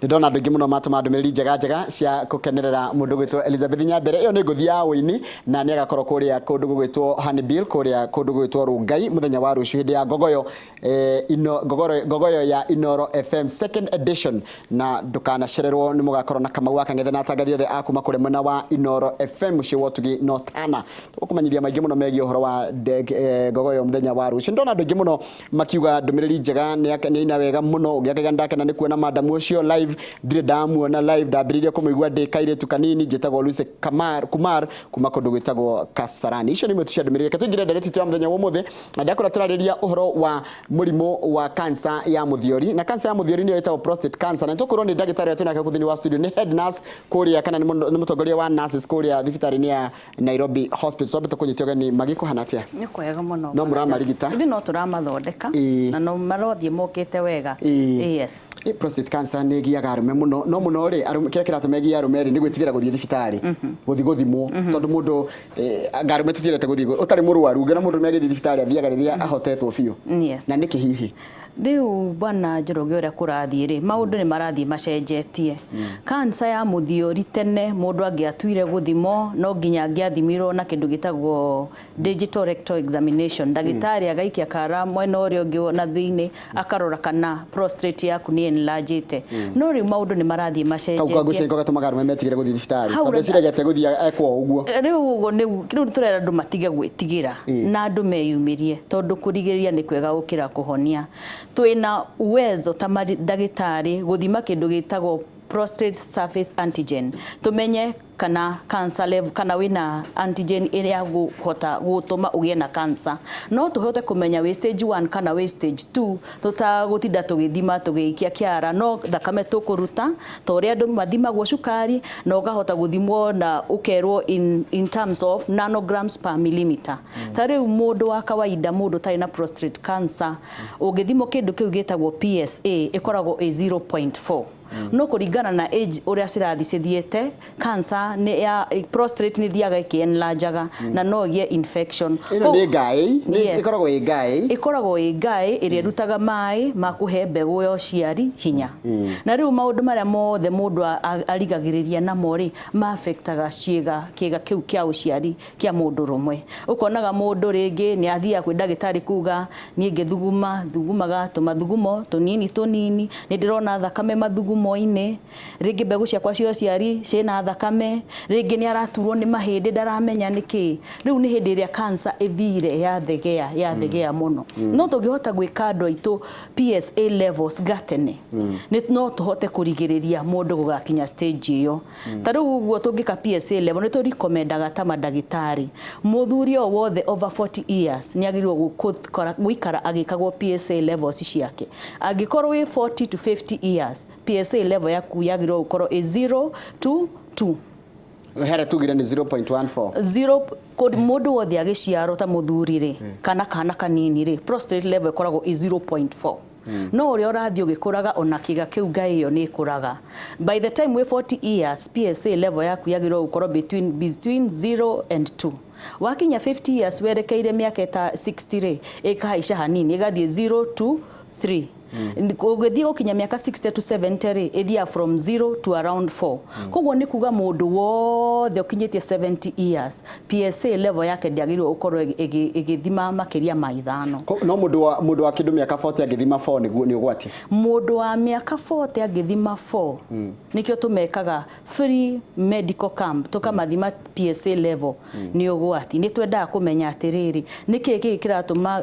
ndona andũ mũno matũma ndũmĩrĩri njega cia gũkenerera mũndũ gwĩtwo Elizabeth Nyambere. Iyo nĩ ngũthi ya wĩini na nĩ agakorwo kũrĩa kũndũ gwĩtwo Honeybill, kũrĩa kũndũ gwĩtwo Rungai mũthenya wa rũciũ hĩndĩ ya ngogoyo ya Inoro FM second edition, na ndũkanacererwo nĩ mũgakorwo na Kamau Akang'ethe na atangathi othe akuma kũrĩa mwena wa Inoro FM mũciĩ wa Ũtugi Notana. Tũkũmenyithia maingĩ mũno megiĩ ũhoro wa ngogoyo mũthenya wa rũciũ. Ndona andũ aingĩ mũno makiuga ndũmĩrĩri njega nĩ ina wega mũno, ũgĩakaga ndakena nĩ kuona madamu ũcio live, ndire ndamuona live, ndambĩrĩirie kũmũigua ndĩ kairĩtu kanini njĩtagwo Lucy Kumar kuma kũndũ gwĩtagwo Kasarani. Icio nĩ imwe cia ndũmĩrĩri. Tũingĩre ndereti ya mũthenya wa ũmũthĩ, na ndakora tũrarĩria ũhoro wa mũrimũ wa cancer ya mũthiori, na cancer ya mũthiori nĩyo ĩtagwo prostate cancer, na tũkorwo nĩ ndagĩtarĩ atũ nake thĩinĩ wa studio nĩ head nurse kũrĩa kana nĩ mũtongoria wa nurses kũrĩa thibitarĩ-inĩ ya Nairobi Hospital. Twambĩte kũnyitio gani magĩkũhana atĩa? Nĩ kwega mũno. No mũramarigita? Ithuĩ no tũramathondeka na no marothiĩ mokĩte wega. Yes. Prostate cancer nĩ giaga arũme mũno, no mũno rĩ kĩrĩa kĩratũmegia arũme rĩ nĩ gwĩtigĩra gũthiĩ thibitarĩ gũthiĩ gũthimwo, tondũ mũndũ arũme tũtirete gũthiĩ ũtarĩ mũrwaru, ngana mũndũ megĩthiĩ thibitarĩ athiaga rĩrĩa ahotetwo biũ. Na nĩkĩ hihi Rĩu bwana Njoroge ũrĩa kũrathiĩ rĩ, maũndũ nĩ marathiĩ macenjetie. Cancer ya mũthiori tene mũndũ angĩatuire gũthimwo no nginya angĩathimirwo na kĩndũ gĩtagwo digital rectal examination. Ndagĩtarĩ agaikia kara mwena ũrĩa ũngĩ na thĩinĩ akarora kana prostate yaku nĩ enlarged. No rĩu maũndũ nĩ marathiĩ macenjetie. Kau ngũcĩrĩka gatũmaga arũme metigĩre gũthiĩ thibitarĩ, tondũ ciragete gũthiĩ ekwo ũguo. Rĩu tũrera andũ matige gwĩtigĩra na andũ meyumĩrie, tondũ kũrigĩrĩria nĩ kwega gũkĩra kũhonia. Twina uwezo ta ndagĩtarĩ gũthima kĩndũ gĩtagwo prostate surface antigen, tumenye kana cancer level kana wina antigen ĩrĩa gũhota gũtũma ũgĩe na cancer. No tũhote kũmenya wĩ stage 1 kana wĩ stage 2, tũtagũtinda tũgĩthima tũgĩikia kĩara. No thakame tũkũruta ta ũrĩa andũ mathimagwo cukari, na ũkahota gũthimwo na ũkerwo in terms of nanograms per millimeter. Ta rĩu mũndũ wa kawaida, mũndũ tarĩ na prostate cancer, ũngĩthimwo kĩndũ kĩu gĩtagwo PSA ĩkoragwo 0.4. No kũringana na age ũrĩa cirathiĩ cithiĩte, cancer nĩ ya prostate nĩ thiaga ĩkĩenlargaga na no gĩe infection. Ĩno nĩ ngai, ĩkoragwo ĩ ngai. Ĩkoragwo ĩ ngai ĩrĩa ĩrutaga maĩ ma kũhe mbegũ ya ũciari hinya. Na rĩu maũndũ marĩa mothe mũndũ arigagĩrĩria namo rĩ ma-affectaga kĩĩga kĩu kĩa ũciari kĩa mũndũ rũmwe. Ũkonaga mũndũ rĩngĩ nĩ athiaga kwĩ ndagĩtarĩ kuga niĩ ngĩthugumaga tũmathugumo tũnini, nĩ ndĩrona thakame mathugumo-inĩ, rĩngĩ mbegũ ciakwa cia ũciari ciĩna thakame, rĩngĩ nĩ araturwo nĩ mahĩndĩ ndaramenya nĩkĩ. Rĩu nĩ hĩndĩ ĩrĩa cancer ĩthire yathegea mũno. No tũngĩhota gwĩka andũ aitũ PSA levels gatene, no tũhote kũrigĩrĩria mũndũ gũgakinya stage ĩyo. Ta rĩu ũguo tũngĩka PSA level nĩ tũrikomendaga ta mandagĩtarĩ mũthuri o wothe over 40 years nĩ agĩrĩirwo gũikara agĩkagwo PSA levels ciake. Angĩkorwo wĩ 40 to 50 years, PSA level yaku yagĩrĩirwo gũkorwo 0 to 2. Here tugire nĩ 0.14. Mũndũ wothe agĩciarwo ta mũthuri rĩ kana kanini rĩ, prostate level ĩkoragwo 0.4. No ũrĩa ũrathiĩ ũgĩkũraga ona kĩga kĩu ngai ĩyo nĩ ĩkũraga. By the time we 40 years, PSA level yaku yagĩrĩirwo gũkorwo between 0 and 2. Wakinya 50 years werekeire mĩaka ta 60 rĩ, ĩkahaica hanini ĩgathiĩ 0 to 3. Ũgĩthiĩ gũkinya mĩaka 60 to 70 rĩ, ĩthiaga from 0 to around 4. Koguo nĩ kuga mũndũ wothe ũkinyĩtie 70 years, PSA level yake ndĩagĩrĩirwo gũkorwo ĩgĩthima makĩria ma 5. No mũndũ wa kĩndũ mĩaka 40 angĩthima 4 nĩ ũgwati? Mũndũ wa mĩaka 40 angĩthima 4 nĩkĩo tũmekaga free medical camp, tũkamathima PSA level nĩ ũgwati. Nĩ twendaga kũmenya atĩrĩrĩ, nĩkĩ gĩkĩ kĩratũma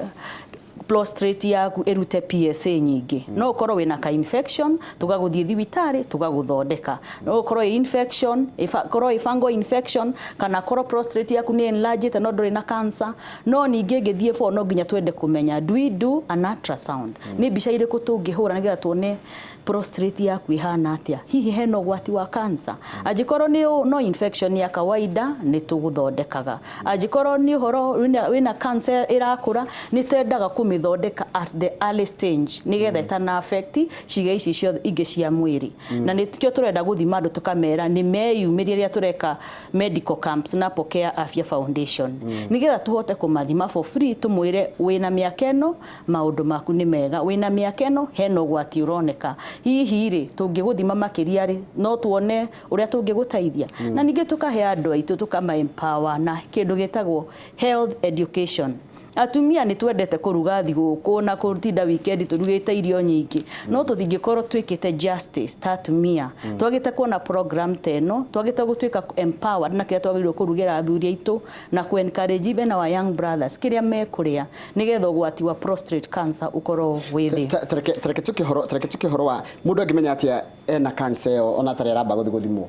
prostate yaku ĩrute PSA nyingĩ. No ũkorwo wĩna ka infection, tũgagũthiĩ thibitarĩ tũgagũthondeka. No ũkorwo infection, korwo fungal infection, kana korwo prostate yaku nĩ enlarged no ndũrĩ na cancer. No ningĩ ngĩthiĩ 4 no nginya twende kũmenya, do we do an ultrasound? Nĩ mbica irĩkũ tũngĩhũra nĩgetha tuone prostate yaku ihana atĩa, hihi hena ũgwati wa cancer? Angĩkorwo no infection ya kawaida nĩ tũgũthondekaga. Angĩkorwo nĩ ũhoro wĩna cancer ĩrakũra, nĩ twendaga kũmĩthondeka gwithondeka at the early stage nigetha itana affect ciĩga ici ciothe ingĩ cia mwĩrĩ na nĩkĩo tũrenda gũthima andũ tũkamera nĩ meyumĩrie rĩrĩa tũreka medical camps na Care Afya Foundation nigetha tũhote kũmathima for free tũmwĩre wĩna mĩaka ĩno maũndũ maku nĩ mega wĩna mĩaka ĩno hena ũgwati ũroneka hihi rĩ tũngĩgũthima makĩria rĩ no tuone ũrĩa tũngĩgũteithia na ningĩ tũkahe andũ aitũ tũkama empower na kĩndũ gĩtagwo health education. Atumia nĩ twendete kũruga thigũkũ na kũrutinda weekend tũrugĩte irio nyingĩ no tũtingĩkorwo twĩkĩte justice ta atumia twagĩte kuona program teno twagĩte gũtuĩka empowered na kĩrĩa twagĩrĩirwo kũrugĩra athuri aitũ na ku encourage even our young brothers kĩrĩa mekũrĩa nĩgetha ũgwati wa prostate cancer ũkorwo wĩthĩ. Tareke tukĩhoro wa mũndũ angĩmenya atĩa ena cancer ĩyo ona tarĩ aramba gũthimwo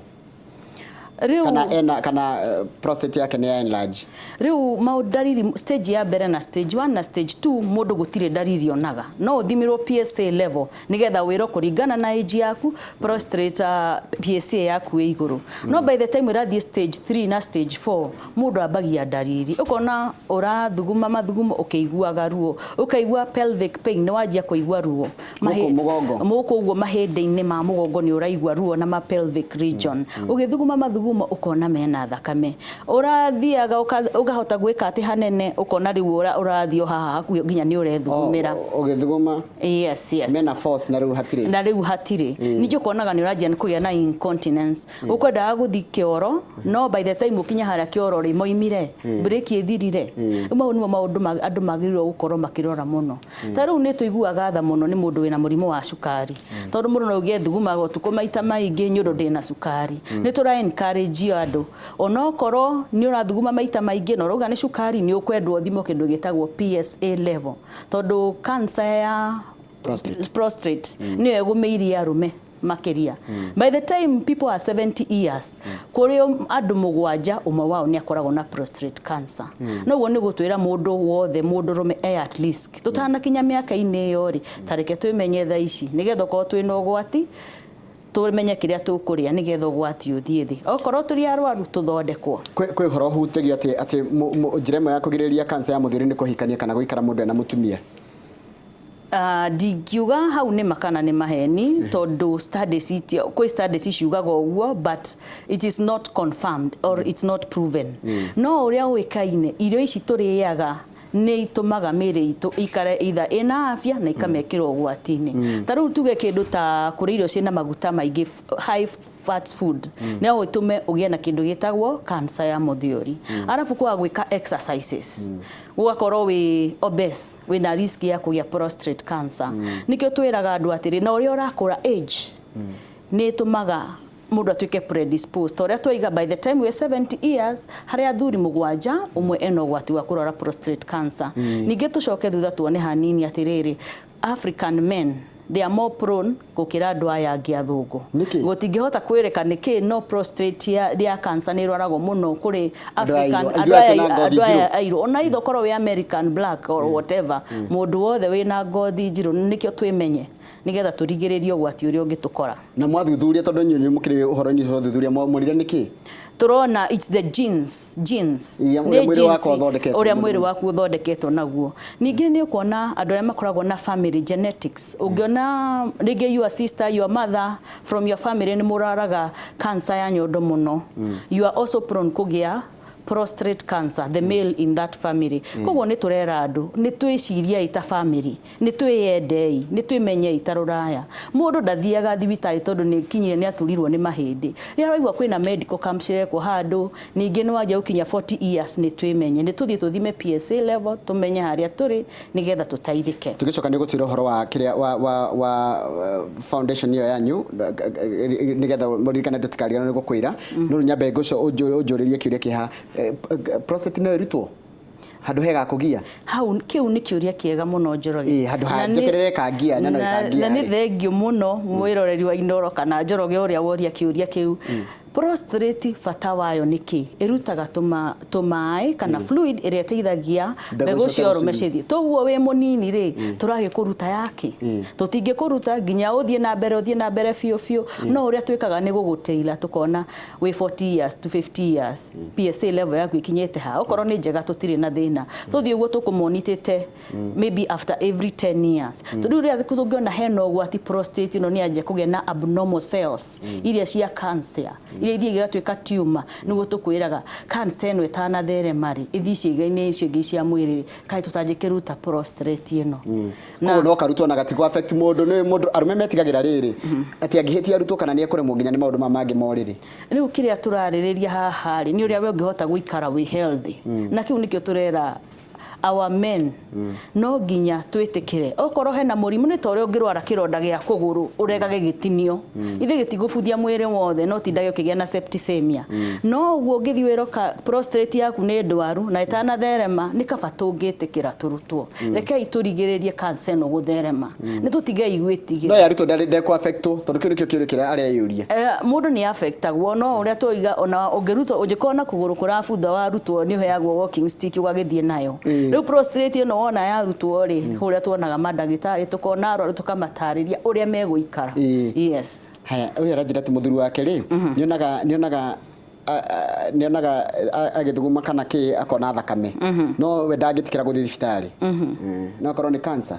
kana prostate yake nĩ enlarge riu maũndariri stage ya mbere na stage 1 na stage 2 mũndũ gũtirĩ dariri onaga no ũthimirwo PSA level nigetha wĩrwo kũringana na age yaku prostate PSA yaku ĩ igũrũ no by the time ũrathiĩ stage 3 na stage 4 mũndũ ambagia dariri ũkona ũrathuguma mathugumo ũkĩiguaga ruo ũkaigua pelvic pain nĩ wanjia kũigua ruo mũgongo ũguo mahĩndĩ-inĩ ma mũgongo nĩ ũraigua ruo na ma pelvic region ũgĩthuguma mathugumo ukona mena thakame urathiaga ukahota gwika ati hanene ukona riu urathio haha hakuyo nginya ni urethugumira ugithuguma yes mena force na riu hatire ninje ukonaga ni urajia kugia na incontinence ukwenda guthi kioro no by the time ukinya haria kioro ri moimire break ithirire umwe ni maundu andu magirirwo gukorwo makirora muno ta riu ni tuiguaga tha muno ni mundu wina murimu wa sukari tondu mundu no ugethuguma tuko maita maingi nyundo ndina sukari ni tura encourage andũ onokorwo nĩ ũrathuguma maita maingĩ no rauga nĩ cukari nĩ ũkwendwo thimo kĩndũ gĩtagwo PSA level tondu cancer ya prostate nĩ ĩgũmĩirie arũme makeria by the time people are 70 years kuri andu mugwanja umwe wao ni akoragwo na prostate cancer no guo ni gutwira mundu wothe mundu rume at least tutana kinya miaka ine yori tareke twimenye tha ici nigetha ko twina ugwati tumenye kiria tukuria nigetha gwati uthie thi okorwo turi arwaru tuthondekwo kwi horo hutegi ati njiremo ya kugiriria cancer ya muthiri ni kuhikania kana guikara mundu na mutumia digiuga hau ni makana ni maheni tondu studies kwi studies ciugaga uguo but it is not confirmed or it's not proven no uria wikaine irio ici turiaga ni itumaga mĩĩrĩ itu ikare either ina afya na ikamekirwo gwati-ini ta riu tuge kindu ta kuri irio cina maguta maingi high fat food no itume ugie na kindu gitagwo cancer ya muthiori arafu kwa gwika exercises ugakorwo wi obese wina risk ya kugia prostate cancer nikio twiraga andu atiri na uria urakura age ni itumaga mundu atuike predisposed oria twiga by the time we 70 years hari athuri mugwanja umwe eno gwati wa kurora prostate cancer ninge tucoke thutha tuone hanini atiriri African men they are more prone gukira andu aya angi athungu gutingihota kwireka niki no prostate ya cancer ni rwarago muno kuri African andu aya airo ona itho korwo we American black or whatever mundu wothe wina ngothi njiru nikio twimenye nigetha turigiririo gwati uria ungitukora na mwathuthuria tondu nyinyi mukiri uhoro ni thuthuria mwamurire niki turona it's the genes uria mwiri waku uthondeketwo naguo ningi ni ukona andu aria makoragwo na family genetics ungiona rigi your sister your mother from your family ni muraraga cancer ya nyondo muno you are also prone kugia prostate cancer the male in that family koguo ni turera andu ni twiciria ita family ni twiyendei ni twimenye itaruraya mundu ndathiaga thibitari tondu ni kinyire ni aturirwo ni mahindi ni araigwa kwina medical camp cirekwo handu ningi ni wajia ukinya 40 years ni twimenye ni tuthie tuthime PSA level tumenye haria turi nigetha tutaithike tugicoka ni gutira horo wa kiria wa foundation yo yanyu nigetha murikana tutikariana ni gukwira no nyambe nguco ujuririe kiuria kiha prostate no irutwo handu hega kugia hau kiu ni kiuria kiega muno njoroge handu hanjekerere kangia na no ikangia na ni thengio muno mwiroreri wa Inoro kana njoroge uria woria kiuria kiu Prostate bata wayo niki irutaga tumaai kana fluid iria teithagia mbegu cio rumecithie toguo we munini ri turage kuruta yake tutinge kuruta ginya uthie na mbere fio no uria twikaga ni guguteila tukona we 40 years to 50 years PSA level yaku ikinyete ha okorwo ni njega tutire na thina tuthie uguo tukumonitete maybe after every 10 years tuduria kuthungiona heno gwati prostate no ni anje kugia na abnormal cells iria cia cancer iria ithie igatwika tumor niguo tukwiraga cancer no etana there mari ithi ciega-ini icio ingi cia mwiri kai tutanjikiruta prostate ino no karutwo na gatigo affect mundu arume metigagira riri ati angihitia arutwo kana ni ekuremwo nginya ni maundu mangi moriri riu kiria turaririria haha ri ni uria we ungihota guikara we healthy na kiu nikio turera our men no ginya twitikire okorwo hena murimu ni tore ungirwara kironda gia kuguru uregage gitinio ithe gitigubuthia mwiri wothe no tindage ukigia na septicemia no uguo ungithi wiroka prostate yaku ni ndwaru na etana therema ni kaba tungitikira turutwo reke iturigiririe cancer no gutherema ni tutige igwitige no yarutwo ndare ku affect tondu kiu nikio kiurikira aria yuria mundu ni affectagwo no uria twiga ona ungirutwo ungikona kuguru kurabutha warutwo ni uheagwo walking stick ugagithie nayo riu prostate no wona yarutwo ri uria tuonaga mandagitari tukona arwaru tukamatariria uria meguikara yes haya uyu arajira ti muthuru wake ri nionaga agithuguma kana ki akona thakame no we ndagitikira guthii thibitari no korwo ni cancer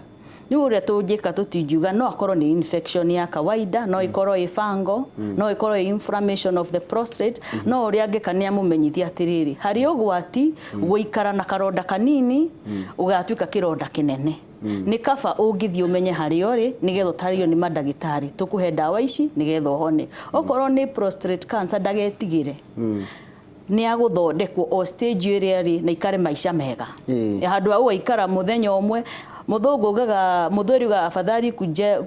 ni uria tungika tutinjuga no akorwo ni infection ya kawaida no ikorwo i fungal no ikorwo i inflammation of the prostate no uria angikania mumenyithia atiriri hari ugwati guikara na karonda kanini ugatwika kironda kinene ni kaba ungithio umenye hari ori nigetha utario ni mandagitari tukuhe dawa ici nigetha uhone okorwo ni prostate cancer ndagetigire ni aguthondekwo o stage area ri na ikare maisha mega handu au ikara muthenya umwe muthungu gaga muthuri ga afadhali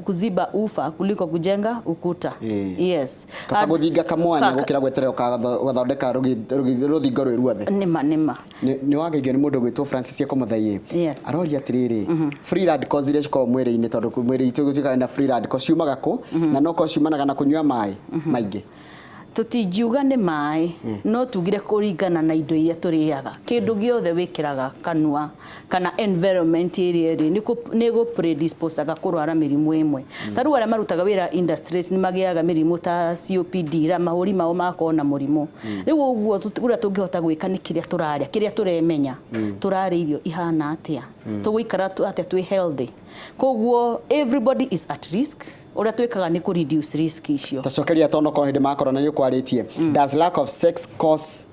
kuziba ufa kuliko kujenga ukuta yes kaba guthinga kamwanya gukira gweterera ugathondeka ruthingo rwi ruothe nima ni wageigio ni mundu gwitwo Francis Yakomothaie aroria atiriri free radicals iria cikorwo mwiri-ini tondu mwiri itu gutikaga na free radicals ciumaga ku na no ko ciumanaga na kunyua mai maingi tutijuga ni mai no tugire kuringana na indo iria turiaga kindu giothe wikiraga kanua kana environment area ni go predispose aga kurwara mirimu imwe taru ara marutaga wira industries ni magiaga mirimu ta COPD ra mahuri mao makona murimu riu uguo tugira tungihota gwika ni kiria turaria kiria turemenya turari irio ihana atia tugikara atia twi healthy koguo everybody is at risk ora twikaga ni ku reduce risk icio tacokeria tono ko hindi makorona ni kwaritie does lack of sex cause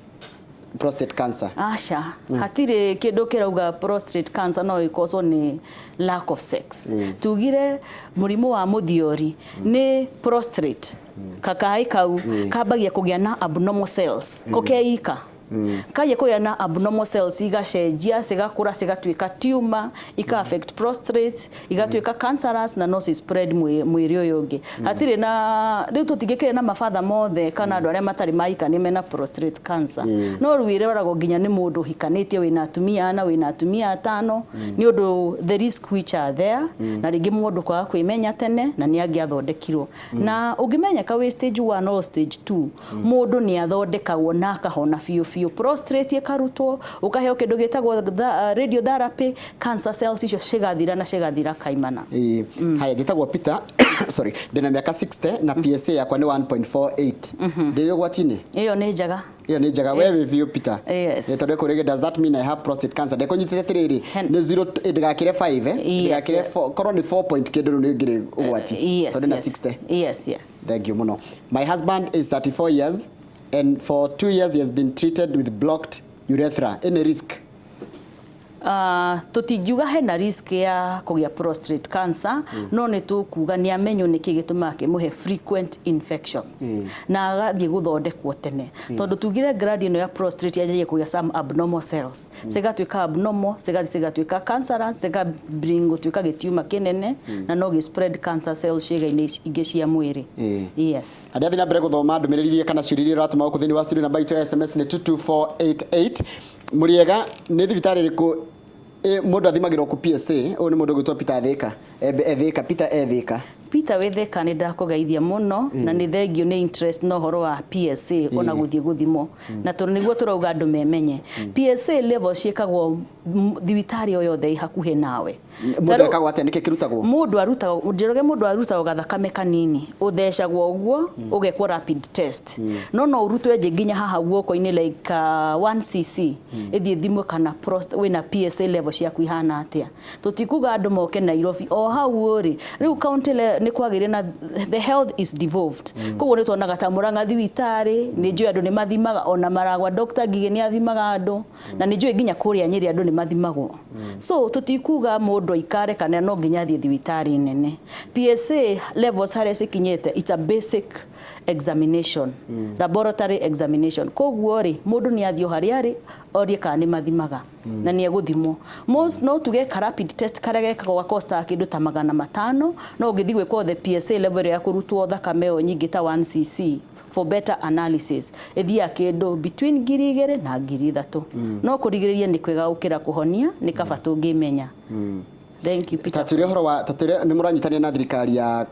prostate cancer asha hatire kindu kirauga prostate cancer no ikoso ni lack of sex tugire murimu wa muthiori ni prostate kakai kau kabagia kugia na abnormal cells kokeika kaje ko yana abnormal cells igacenjia cigakura cigatwika tumor ika affect prostate igatwika cancerous na no spread mwiri uyungi hatire na riu tutigikire na mafatha mothe kana andu aria matari maika ni mena prostate cancer no ruire warago ginya ni mundu hikanitie wina atumia na wina atumia atano ni undu the risk which are there na ringi mundu kwa kwimenya tene na ni angiathondekirwo na ungimenya ka we stage 1 or stage 2 mundu ni athondekagwo na akahona fiu prostate yakarutwo ukaheo kindu gitagwo radiotherapy cancer cells icio cigathira kaimana haya gitagwo Peter sorry ndina miaka 60 na PSA yakwa ni 1.48 ndio gwatini iyo ni njaga wewe view Peter yes tondu kurege does that mean I have prostate cancer ndeko nyitite tiriri ni 0 ndagakire 5 ndagakire 4 korwo ni 4 point kindu ni ngire ugwati tondu na 60 yes thank you muno my husband is 34 years and for 2 years he has been treated with blocked urethra. Any risk? Tutijuga hena risk ya kugia prostate cancer no ni tukuga ni amenyo niki gituma kimuhe frequent infections na agathie guthondekwo tene tondu tugire grade ino ya prostate yaje kugia some abnormal cells cigatwika abnormal cigatwika cancerous bring twika gitiuma kinene na no gi spread cancer cells ciega-ini ingi cia mwiri yes adathi na mbere guthoma ndumiriririe kana ciuririe ratuma ku thini wa studio namba itu SMS ni 22488 muriega ni thibitari riku mundu athimagirwo ku PSA o ni mundu gwitwo Peter Thika Peter Ethika Peter Wetheka nĩ ndakugeithia mũno na nĩ thengio nĩ interest no horo wa PSA ona gũthiĩ gũthimo na tondũ nĩguo tũrauga andũ memenye PSA level ciĩkagwo thibitarĩ o yothe hakuhĩ nawe. Mũndũ ekagwo atĩa nĩkĩ kĩrutagwo? Mũndũ arutagwo gathakame kanini ũthecagwo ũguo ũgekwo rapid test no ũrutwe nginya haha guoko-inĩ like 1cc ĩthiĩ thimwe kana wĩna PSA level ciaku ihana atĩa. Tũtikuga andũ moke Nairobi o hau rĩ rĩu county nĩ kwagĩrĩire na the health is devolved. Koguo nĩ tuonaga ta Murang'a thibitarĩ nĩ njũĩ andũ nĩ mathimaga ona Maragwa Dr. Ngigĩ nĩ athimaga andũ na nĩ njũĩ nginya kũrĩa Nyeri andũ nĩ mathimagwo. So tũtikuga mũndũ aikare kana no nginya athiĩ thibitarĩ nene. PSA levels harĩa cikinyĩte it's a basic examination, laboratory examination. Koguo rĩ mũndũ nĩ athio harĩa arĩ orie kana nĩ mathimaga na nĩ egũthimwo. Most no tuge rapid test karĩa gekagwo gakosta kĩndũ ta 500 no ũngĩthiĩ gwĩkwo the PSA level ya kũrutwo thakame ĩyo nyingĩ ta 1cc for better analysis ĩthiaga kĩndũ between 2,000 na 3,000 no kũrigĩrĩria nĩ kwega gũkĩra kũhonia nĩ kaba tũngĩmenya. Thank you Peter. Tatũre horo wa tatũre nĩ mũranyitania na thirikari ya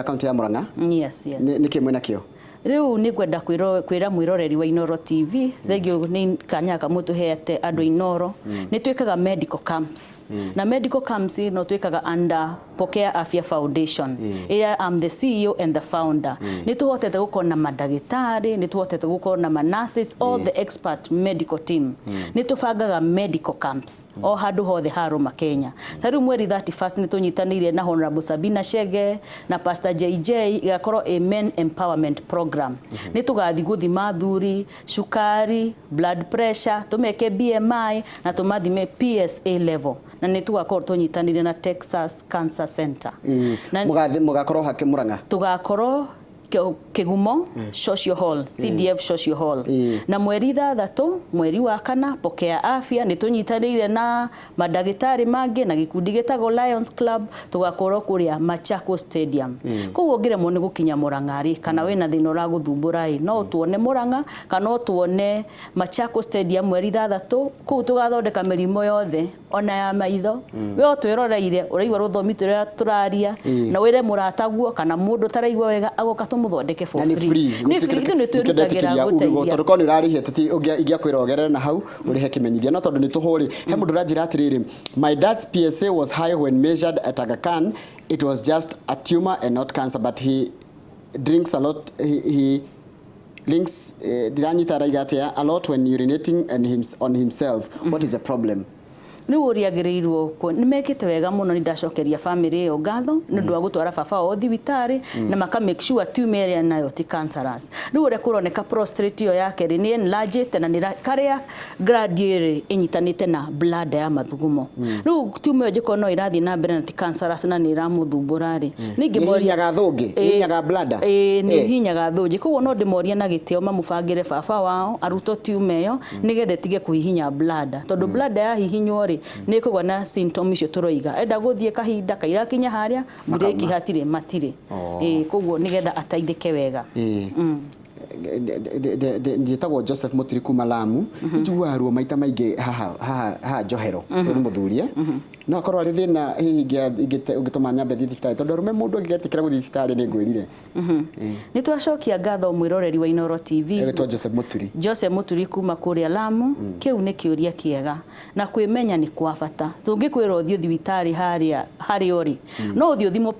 kaunti ya Murang'a? Yes. Nĩ kĩmwe nakĩo? Riu nĩ kwenda kwĩra mwĩroreri wa Inoro TV thengio nĩ kanya kamũtũhete andũ Inoro nĩ twĩkaga medical camps na medical camps no twĩkaga under Pokea Afya Foundation ĩrĩa I'm the CEO and the founder. Nĩ tuhotete gũkorwo na madagĩtarĩ, nĩ tuhotete gũkorwo na nurses, all the expert medical team. Nĩ tũbangaga medical camps o handũ hothe harũma Kenya. Ta rĩu mweri 31st nĩ tũnyitanĩire na Honorable Sabina Chege na Pastor JJ igakorwo a men empowerment program. Nĩ tũgathi gũthima athuri, cukari, blood pressure, tũmeke BMI na tũmathime PSA level. Na nĩ tugakorwo tũnyitanĩire na Texas Cancer Center. Mũgakorwo hake Murang'a? Tugakorwo Kigumo Social Hall, CDF Social Hall. Na mweri 3 mweri wa kana Pokea Afya nĩ tũnyitanĩire na madagĩtarĩ mangĩ na gĩkundi gĩtagwo Lions Club tugakorwo kũrĩa Machakos Stadium. Koguo ngĩremwo nĩ gũkinya Murang'a rĩ kana wĩna thĩna ũragũthumbũra rĩ no tuone Murang'a kana tuone Machakos Stadium mweri 3 kũu tũgathondeka mĩrimũ yothe ona ya maitho. We twĩroreire ũraigua rũthomi tũrĩa tũraria na wĩre mũrataguo kana mũndũ taraigua wega agoka mũthondeke for free. Nĩ free nĩ twĩrutagĩra gũteithia. Tondũ nĩ ũrarĩhia tũti ingĩakwĩra ogerere na hau ũrĩhe kĩmenyithia no tondũ nĩ tũhũrĩ he mũndũ ũranjĩra atĩrĩrĩ my dad's PSA was high when measured at Aga Khan. It was just a tumor and not cancer but he drinks a lot he links a lot when urinating and on himself. What is the problem? Nĩ ũriagĩrĩirwo nĩ mekĩte wega mũno nĩ ndacokeria family ĩyo ngatho nĩ ũndũ wa gũtwara baba o thibitarĩ na maka make sure tumor ĩrĩa nayo ti cancerous. Rĩu ũrĩa kũroneka prostate ĩyo yake nĩ enlarged na nĩ karĩa grade ĩnyitanĩte na bladder ya mathugumo. Rĩu tumor ĩyo jiko no irathiĩ na mbere na ti cancerous na nĩ iramũthumbũra rĩ. Ningĩ hinyaga thũngĩ, hinyaga bladder. Nĩ hinyaga thũngĩ. Koguo no ndĩmoria na gĩtĩo mamũbangĩre baba wao arutwo tumor ĩyo nĩgetha tige kũhihinya bladder. Tondũ bladder ya hihinywo rĩ nĩ kũgwa na symptom icio tũroiga enda gũthiĩ kahinda kairakinya harĩa break hatirĩ matirĩ koguo nĩgetha ateithĩke wega. Njĩtagwo Joseph Mũtiri kuma Lamu njiguaga ruo maita maingĩ haha Njohero nĩ mũthuri no akorwo arĩ thĩna hihi ũngĩtũma nyambe thiĩ thibitarĩ tondũ rume mũndũ angĩgetĩkĩra gũthiĩ thibitarĩ nĩ ngwĩrire. Nĩ twacokia ngatho mwĩroreri wa Inoro TV Joseph Mũturi kuma kũrĩa Lamu. Kĩu nĩ kĩũria kĩega na kwĩmenya nĩ kwa bata. Tũngĩkwĩra ũthiĩ thibitarĩ harĩa ũrĩ no ũthiĩ ũthimwo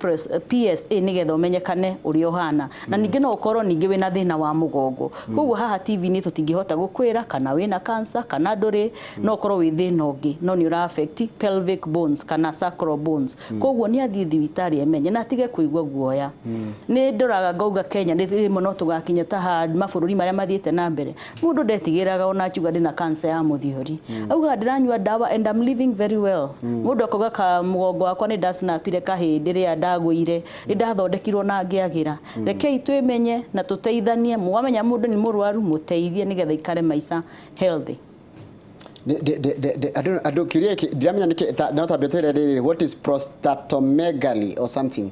PSA nĩgetha ũmenyekane ũrĩa ũhana na ningĩ no ũkorwo ningĩ wĩna thĩna wa mũgongo. Koguo haha TV nĩ tũtingĩhota gũkwĩra kana wĩna cancer kana ndũrĩ no ũkorwo wĩ thĩna ũngĩ no nĩ ũra affect pelvic bones kana sacral bones. Koguo nĩ athiĩ thibitarĩ emenye na atige kũigua guoya. Nĩ ndoraga ngauga Kenya nĩ rĩmwe no tũgakinya ta mabũrũri marĩa mathiĩte na mbere mũndũ ndetigĩraga ona akiuga ndĩna cancer ya mũthiori auga ndĩranyua dawa and I'm living very well. Mũndũ akoga ka mũgongo wakwa nĩ ndasnapire kahĩndĩ rĩrĩa ndagũire nĩ ndathondekirwo na ngĩagĩra. Rekei twĩmenye na tũteithanie mwamenya mũndũ nĩ mũrwaru mũteithie nĩgetha ikare maica healthy. Andũ kĩũria ndiramenya nĩ no tambia twĩre rĩrĩ what is prostatomegaly or something?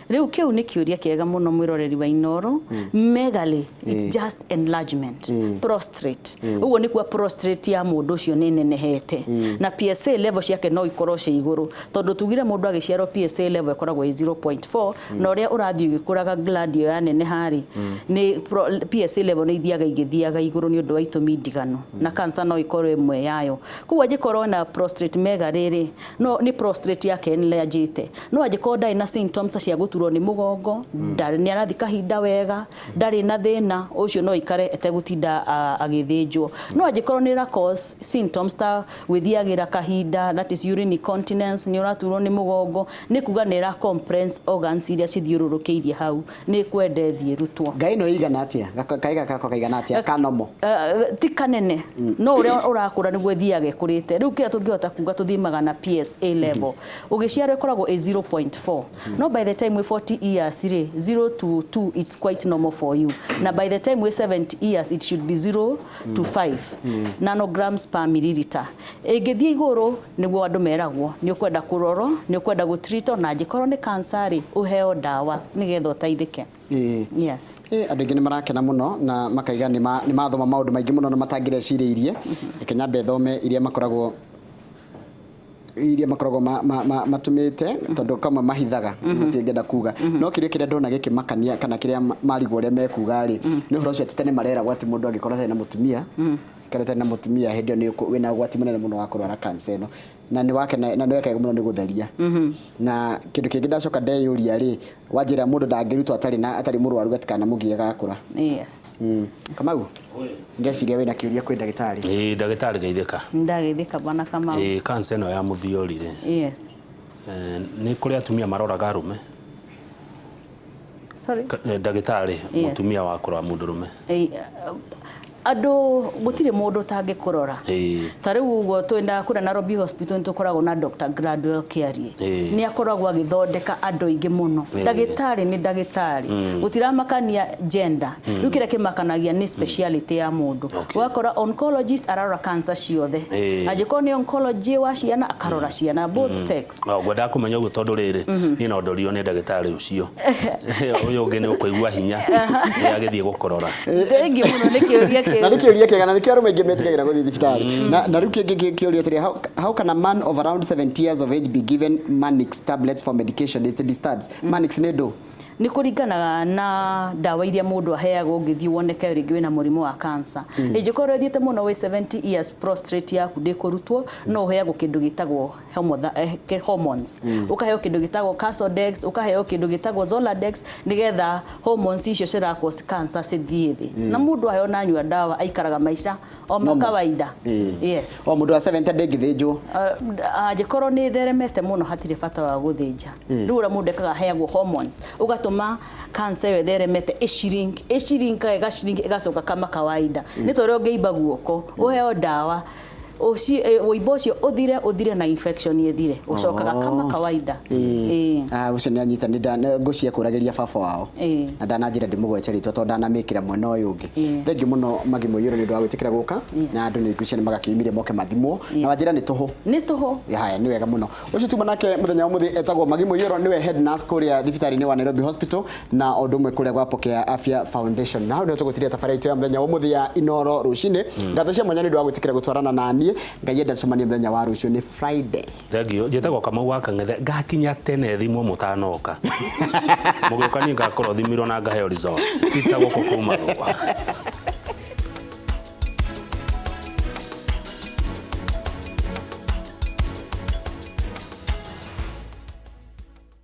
Riu kiu ni kiuria kiega muno mwiroreri wa Inoro. Megaly, it's just enlargement. Prostrate. Uguo ni kwa prostrate ya mundu ucio ni nenehete. Na PSA level ciake no ikorwo cia iguru. Tondu tugire mundu agiciarwo PSA level ikoragwo 0.4 na uria urathii ugikuraga gladio ya nene hari ni PSA level ni igithiaga iguru ni undu wa itumi ndiganu. Na cancer no ikorwo imwe yayo. Kuguo angikorwo na prostrate megaly no ni prostrate yake enlargete. No angikorwo ndari na symptoms ta cia guturwo ni mugongo, ndari ni arathi kahinda wega, ndari na thina ucio no ikare etegutinda agithinjwo. No angikorwo ni cause symptoms ta gwithiagira kahinda, that is urine incontinence, ni uraturwo ni mugongo, ni kuga ni ra compress organs iria cithiururukiirie hau, ni kwendethie rutwo. Ngai no igana atia kaiga kako kaigana atia kanomo ti kanene no uria urakura niguo thiage kurite. Riu kira tungihota kuga tuthimaga na PSA level ugiciarwo ikoragwo 0.4 no by the time we 40 years 0 to 2 it's quite normal for you, na by the time we 70 years it should be 0 to 5 nanograms per milliliter. Ingithie iguru niguo andu meragwo ni ukwenda kuroro, ni ukwenda gutreatwo, na angikorwo ni cancer uheo dawa nigetha uteithike. Yes. Andu ingi ni marakena muno na makaiga ni mathoma maundu maingi muno na matangirecireirie Kenya thome iria makoragwo matumite tondu kama mahithaga matingenda kuga no kiria ndona gikimakania kana kiria marigwo ria mekuga ri ni horo cio tene marera gwati mundu angikorwo na mutumia kareta na mutumia hendio ni wina gwati munene muno wa kurwara cancer no na ni wake na ni wake muno ni gutheria na kindu kingi ndacoka ndeyuria ri wanjira mundu ndangirutwo atari murwaru gatikana mugie gakura. Yes. Kamau ngeciria wina kiuria kwi ndagitari. Ndagitari geithika. Ndageithika bana Kamau. Cancer no ya muthiorire. Yes. Ni kuri atumia maroraga arume. Sorry. Ndagitari mutumia wa kurwa mundurume. Ado gutire mundu tangikurora tariu ugo twenda kura Nairobi Hospital ntukoragwo na Dr. Gradwell Kiarie ni akoragwo agithondeka andu ingi muno. Ndagitari ni ndagitari gutiramakania gender rukira kimakanagia ni speciality ya mundu wakora oncologist ararora cancer ciothe ajiko ni oncology wa ciana akarora ciana both sex gwenda kumenya ugu tondu riri ni no ndorio ni ndagitari ucio uyu ungi ni ukuigua hinya ni agithie gukorora thengi muno ni kiuria na nikiuria kiegana nikio arume ingi metigagĩra gũthiĩ thibitarĩ na riu kĩngĩ kĩuria tiri how can a man of around 70 years of age be given Mannix tablets for medication it disturbs Mannix ni ndo ni kuringanaga na dawa iria mundu aheagwo ngithii woneke ringi wina murimu wa cancer ingikorwo thiete muno we 70 years prostrate yaku ndikurutwo no uheagwo kindu gitagwo hormones ukaheo kindu gitagwo Casodex ukaheo kindu gitagwo Zoladex nigetha hormones icio cirakwo cancer cithie thi na mundu aheo na nyua dawa aikaraga maisha o kawaida. Yes. O mundu wa 70 ndingithinjwo angikorwo ni theremete muno hatire bata wa guthinja riu mundu ekaga heagwo hormones ugatuma cancer yo theremete eshirinka igacoka kama kawaida ni tore ungeimba guoko uheo dawa uibo cio uthire na infection ithire ucokaga kama kawaida. Ucio ni anyita ni ngucia kuragiria baba wao na ndananjira ndimugweche ritwa tondu ndanamikira mwena uyu ungi. Thengi muno Magi Muiyuro ni ndu wa gwitikira guka na andu ni ngucia ni magakiumire moke mathimwo na wanjira ni tuhu haya ni wega muno. Ucio tuma nake muthenya umuthi etagwo Magi Muiyuro niwe head nurse kuria thibitari-ini wa Nairobi Hospital na undu umwe kuria gwa Pokea Afya Foundation. Na ndio tugutiria tafari itu ya muthenya umuthi ya Inoro rucini ngatho cia mwanya ni ndu wa gwitikira gutwarana na nie ngayenda cumania muthenya wa rucio ni Friday. Thegio jetagwo Kamau wa Kang'ethe ngakinya tene thimo mutanoka mugoka ni ngakorwo thimirwo na ngaheo results titagwo kuma rwa